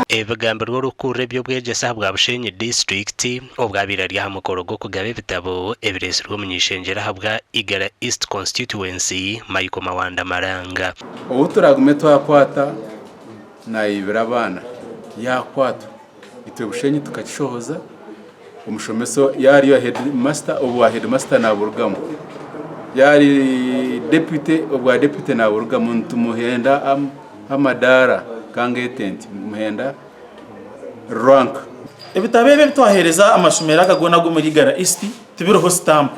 ebigambirwa orukura eby'obwegyesa bwa Bushenyi district obwabirari aha mukoro gw'okugaba ebitabo ebireesirwe omu nyeshengyera habwa Igara East constituency Michael Mawanda Maranga. Obu turagume twakwata nayibira abana yakwata itwe Bushenyi tukakishohoza omushomeso yari yo headmaster obwa headmaster naburugamo yari deputy obwa deputy naburugamo ntumuhenda amadara kangetent muhenda rank ebitabebe bitwahereza amashomero agagona go muri Igara East tibiroho stamp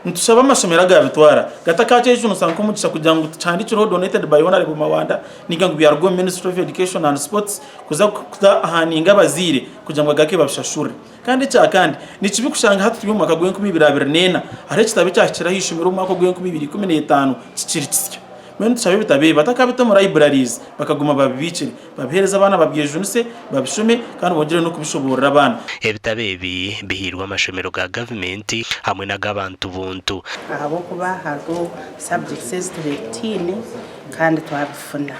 ntushaba amashomero agabitwara gatakaje ejo nusanko mugisha kugira ngo candikiro donated by honorable Mawanda niga ngo byargo Ministry of Education and Sports kuza ahaninga bazire kugira ngo agake babishashure kandi cyakandi nikibi kushanga hatu turi mu mwaka gwe 2024 are kitabe cyakira hishimira umwaka gwe 2015 kikirikisya mwe ntushabe bitabe batakabita mu libraries bakaguma babicire babihereza abana babwejunse babishume kandi bongere no kubishoborera abana ebitabe bihirwa amashomero ga government hamwe n'agabantu buntu ahabo kuba hago subjects to 18 kandi twabifuna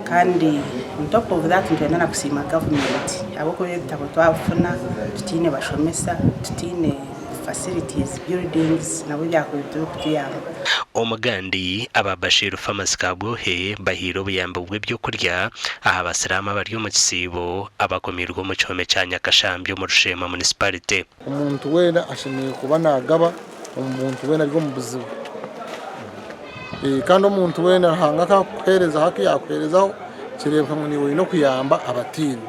kandi on top of that ngena na kusima government abo ko bitabo twabifuna tutine bashomesa tutine facilities buildings nabo byakubyo kutiyamba omugandi ababashiru pharmacy kabwohe bahiro buyamba bw'ebyo kurya aha basirama bari mu kisibo abakomirwa mu cyome cya Nyakashambyo mu Rushema municipality. Umuntu wena ashimiye kuba nagaba umuntu wena ari mu buzibu kandi umuntu wena hanga kakwereza haki yakwerezaho kirebwa ngo niwe no kuyamba abatini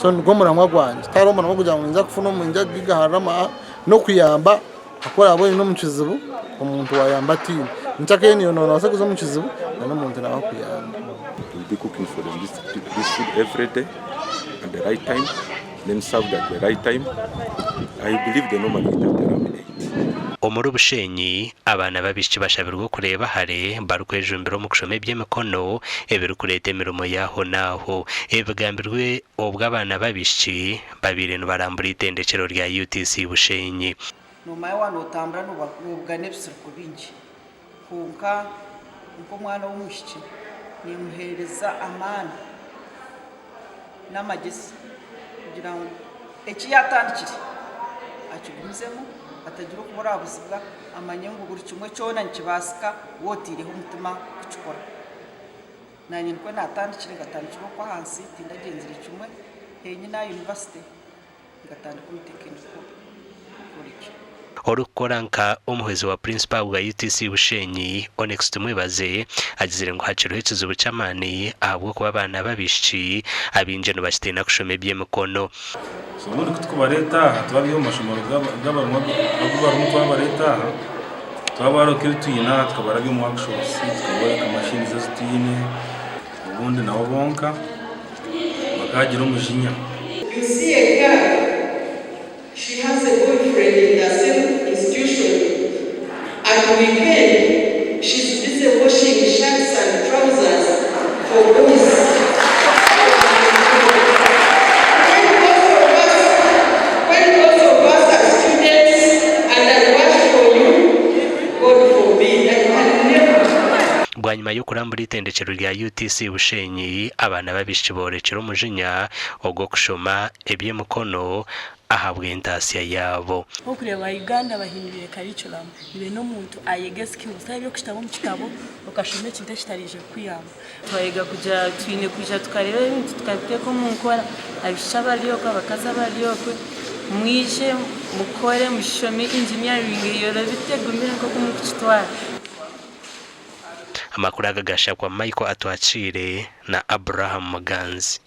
so ngo muramwa gwanje taromba no kugira ngo nza kufuna mu njya gigaharama no kuyamba akora abo no mu kizibu umuntu wayamba tini nchake niyo no nase kuzo mu kizibu na umuntu nawe kuyamba. We'll be cooking for them this food every day at the right time, then served at the right time. I believe the normal terminate. Omuri Bushenyi abana babishye bashabirwa kureba hare barukwejumbiro mu kushome by'emikono ebirukurete mirumo yaho naho ebigambirwe obw'abana babishye babire no barambura itendekero rya UTC Bushenyi. Numa wano tambra no bagane bisirko bingi kunka uko mwana w'umushiki ni muhereza amana n'amagisi kugira ngo eki yatandikire akigumizemo atagira kubura abusibwa amanyengo buri kimwe cyona nkibasika wotireho umutima kucikora nanye nko natandikire gatandikiro kwa hansi tindagenzire kimwe henye na university gatandika umutekiniko kuriki orukoranka umuhezi wa principal wa UTC Bushenyi Onex tumwibaze agizire ngo haciroho ikizubu cy'amani ahabwo kuba abana babishyi abinje no basitena kushome by'emikono so muri kutwa leta tubabiho mashomoro g'abarumwa agubarumwa kwa leta twabaro kirutuyina tukabaraga mu workshops tukabara kamashini zazitine ubundi nabo bonka bakagira umujinya. You see a girl, she has a boyfriend in the same institution. At weekend, she's busy washing shirts and trousers for boys. When most of us are students and I watch for you, God forbid, I can never. Bwanyuma yo kurambura itendekero rya UTC Bushenyi abana babishye borekera umujinya ogwo kushoma eby'emikono ahabwe intasiya yabo okureba Uganda bahindure curriculum ibe no muntu ayege skills byo kutabo mu kitabo okashome kintu kitarije kwiyamba twayega kuja twine kuja tukareba ibintu tukabiteko mu nkora abishaba liyo kwa bakaza baliyo mwije mukore mushome engineering yoro bitegumira ko kumukitwara. Amakuru agashakwa Michael Atwacire na Abraham Muganzi.